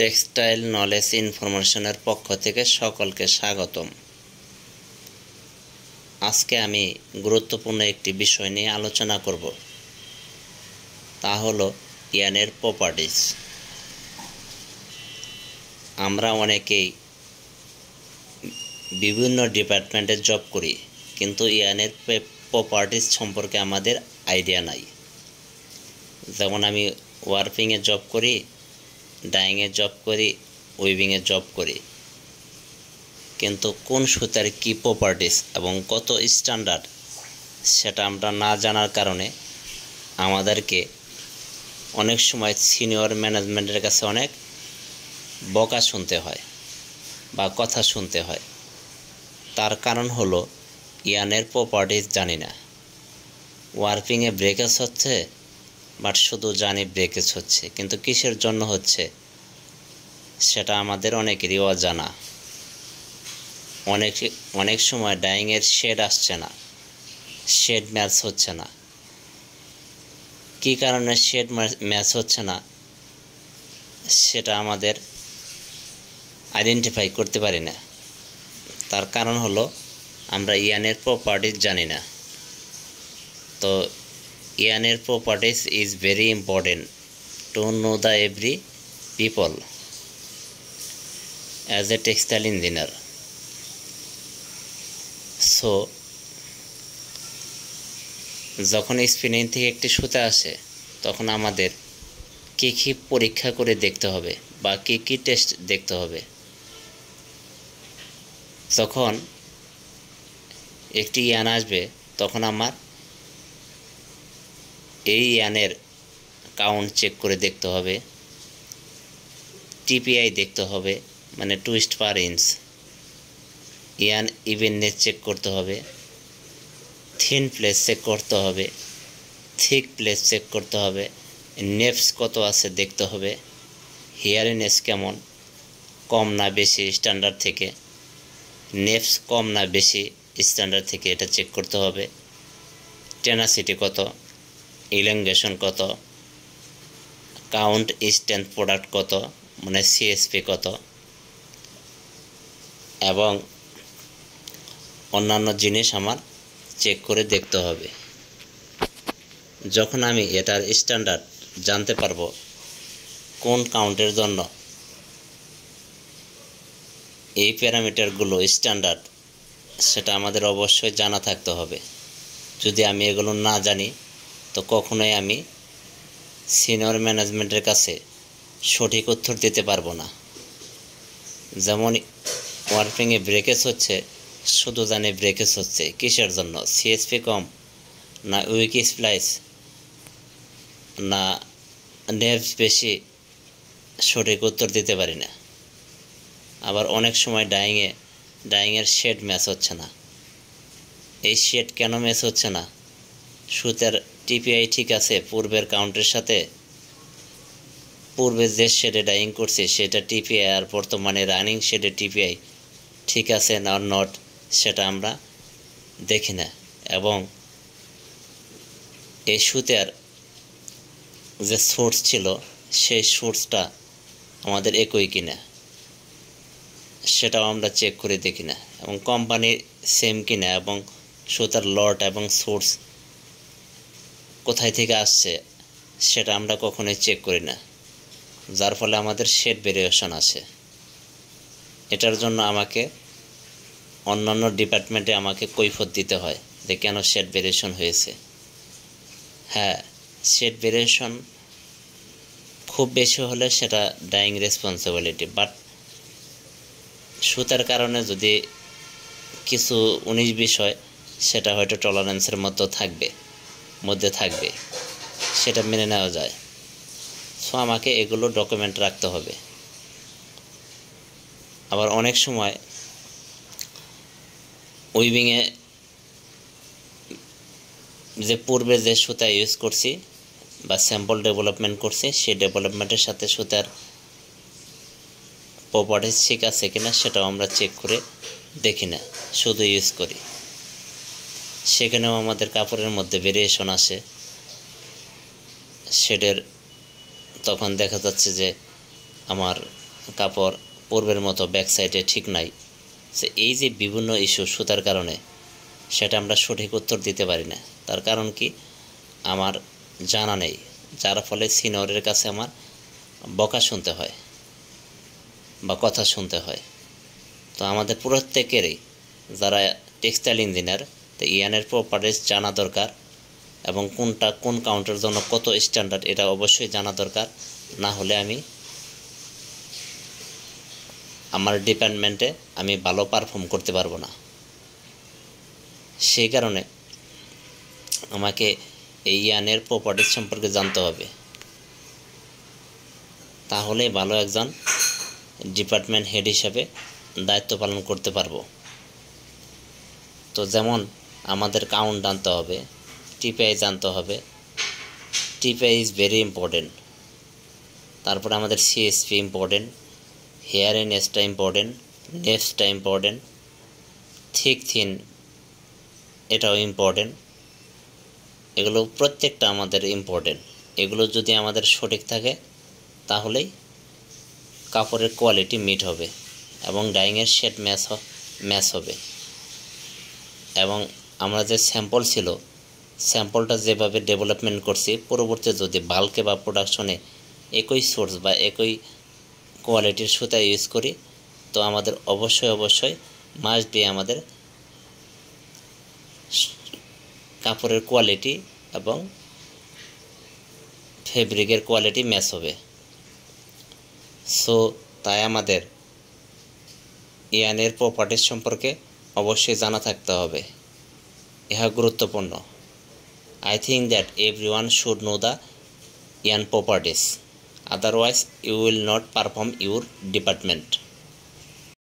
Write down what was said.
Textile knowledge ইনফরমেশনের পক্ষ থেকে সকলকে স্বাগতম। আজকে আমি গুরুত্বপূর্ণ একটি বিষয় নিয়ে আলোচনা করব, তা হলো ইয়ানের প্রপার্টিজ। আমরা অনেকেই বিভিন্ন ডিপার্টমেন্টে জব করি, কিন্তু ইয়ানের প্রপার্টিজ সম্পর্কে আমাদের আইডিয়া নাই। যেমন আমি ওয়ার্পিংয়ে জব করি, ডাইংয়ে জব করি, উইভিংয়ে জব করি, কিন্তু কোন সুতার কী প্রপার্টিস এবং কত স্ট্যান্ডার্ড সেটা আমরা না জানার কারণে আমাদেরকে অনেক সময় সিনিয়র ম্যানেজমেন্টের কাছে অনেক বকা শুনতে হয় বা কথা শুনতে হয়। তার কারণ হলো ইয়ানের প্রপার্টিস জানি না। ওয়ার্পিংয়ে ব্রেকেজ হচ্ছে, বাট শুধু জানি ব্রেকেজ হচ্ছে, কিন্তু কিসের জন্য হচ্ছে সেটা আমাদের অনেকেরই অজানা। অনেক সময় ডাইংয়ের শেড আসছে না, শেড ম্যাচ হচ্ছে না। কী কারণে শেড ম্যাচ হচ্ছে না সেটা আমাদের আইডেন্টিফাই করতে পারি না। তার কারণ হলো আমরা ইয়ানের প্রপার্টিজ জানি না। তো ইয়ানের properties is very important to know the every people as a textile engineer. So যখন স্পিনিং থেকে একটি সুতা আসে, তখন আমাদের কী কী পরীক্ষা করে দেখতে হবে বা কী কী টেস্ট দেখতে হবে। যখন একটি ইয়ান আসবে, তখন আমার এই ইয়ানের কাউন্ট চেক করে দেখতে হবে, টিপিআই দেখতে হবে, মানে টুইস্ট পার ইঞ্চ, ইয়ান ইভেননেস চেক করতে হবে, থিন প্লেস চেক করতে হবে, থিক প্লেস চেক করতে হবে, নেপস কত আছে দেখতে হবে, হিয়ারিনেস কেমন, কম না বেশি স্ট্যান্ডার্ড থেকে, নেপস কম না বেশি স্ট্যান্ডার্ড থেকে এটা চেক করতে হবে, টেনাসিটি কত, ইলেঙ্গেশন কত, কাউন্ট স্ট্রেংথ প্রোডাক্ট কত, মানে সিএসপি কত, এবং অন্যান্য জিনিস আমার চেক করে দেখতে হবে। যখন আমি এটার স্ট্যান্ডার্ড জানতে পারবো, কোন কাউন্টের জন্য এই প্যারামিটারগুলো স্ট্যান্ডার্ড, সেটা আমাদের অবশ্যই জানা থাকতে হবে। যদি আমি এগুলো না জানি, তো কখনোই আমি সিনিয়র ম্যানেজমেন্টের কাছে সঠিক উত্তর দিতে পারবো না। যেমন ওয়ার্পিংয়ে ব্রেকেজ হচ্ছে, শুধু জানি ব্রেকেজ হচ্ছে, কিসের জন্য, সিএসপি কম না উইক স্প্লাইস না নেভস বেশি, সঠিক উত্তর দিতে পারি না। আবার অনেক সময় ডাইংয়ের শেড ম্যাচ হচ্ছে না। এই শেড কেন ম্যাচ হচ্ছে না? সুতার টিপিআই ঠিক আছে পূর্বের কাউন্টের সাথে, পূর্বে যে শেডে ডাইং করছে সেটা টিপিআই আর বর্তমানে রানিং শেডে টিপিআই ঠিক আছে না নট, সেটা আমরা দেখি না। এবং এই সুতার যে সোর্স ছিল, সেই সোর্সটা আমাদের একই কিনা সেটাও আমরা চেক করে দেখি না, এবং কোম্পানি সেম কিনা, এবং সুতার লট এবং সোর্স কোথায় থেকে আসছে সেটা আমরা কখনোই চেক করি না, যার ফলে আমাদের শেড ভেরিয়েশন আসে। এটার জন্য আমাকে অন্যান্য ডিপার্টমেন্টে আমাকে কৈফিয়ত দিতে হয় যে কেন শেড ভেরিয়েশন হয়েছে। হ্যাঁ, শেড ভেরিয়েশন খুব বেশি হলে সেটা ডাইং রেসপন্সিবিলিটি, বাট সুতার কারণে যদি কিছু 19-20 হয়, সেটা হয়তো টলারেন্সের মধ্যে থাকবে, সেটা মেনে নেওয়া যায়। সো আমাকে এগুলো ডকুমেন্ট রাখতে হবে। আবার অনেক সময় উইভিংয়ে যে পূর্বে যে সুতা ইউজ করছি বা স্যাম্পল ডেভেলপমেন্ট করছি, সেই ডেভেলপমেন্টের সাথে সুতার প্রপার্টিস ঠিক আছে কিনা সেটাও আমরা চেক করে দেখি না, শুধু ইউজ করি। সেখানেও আমাদের কাপড়ের মধ্যে ভেরিয়েশন আসে শেডের। তখন দেখা যাচ্ছে যে আমার কাপড় পূর্বের মতো ব্যাক সাইডে ঠিক নাই, সে এই যে বিভিন্ন ইস্যু সুতার কারণে সেটা আমরা সঠিক উত্তর দিতে পারি না। তার কারণ কি, আমার জানা নেই, যার ফলে সিনিয়রের কাছে আমার বকা শুনতে হয় বা কথা শুনতে হয়। তো আমাদের প্রত্যেকেরই যারা টেক্সটাইল ইঞ্জিনিয়ার, তো ইয়ানের প্রপার্টিজ জানা দরকার এবং কোনটা কোন কাউন্টের জন্য কত স্ট্যান্ডার্ড এটা অবশ্যই জানা দরকার। না হলে আমি আমার ডিপার্টমেন্টে আমি ভালো পারফর্ম করতে পারবো না। সেই কারণে আমাকে এই ইয়ানের প্রপার্টিজ সম্পর্কে জানতে হবে, তাহলে ভালো একজন ডিপার্টমেন্ট হেড হিসাবে দায়িত্ব পালন করতে পারবো। তো যেমন আমাদের কাউন্ট জানতে হবে, টিপিআই জানতে হবে, টিপিআই ইজ ভেরি ইম্পর্টেন্ট। তারপরে আমাদের সিএসপি ইম্পর্টেন্ট, হেয়ার এন্ড নেসটা ইম্পর্টেন্ট, নেসটা ইম্পর্টেন্ট, থিক থিন এটাও ইম্পর্টেন্ট। এগুলো প্রত্যেকটা আমাদের ইম্পর্টেন্ট। এগুলো যদি আমাদের সঠিক থাকে তাহলেই কাপড়ের কোয়ালিটি মিট হবে এবং ডাইংয়ের শেড ম্যাচ হবে। এবং আমরা যে স্যাম্পল ছিল, স্যাম্পলটা যেভাবে ডেভেলপমেন্ট করছি, পরবর্তীতে যদি বাল্কে বা প্রোডাকশনে একই সোর্স বা একই কোয়ালিটির সুতা ইউজ করি, তো আমাদের অবশ্যই মাস্ট বি আমাদের কাপড়ের কোয়ালিটি এবং ফেব্রিকের কোয়ালিটি ম্যাচ হবে। সো তাই আমাদের ইয়ানের প্রপার্টিজ সম্পর্কে অবশ্যই জানা থাকতে হবে, ইহা গুরুত্বপূর্ণ। I think that everyone should know the yarn properties, otherwise you will not perform your department.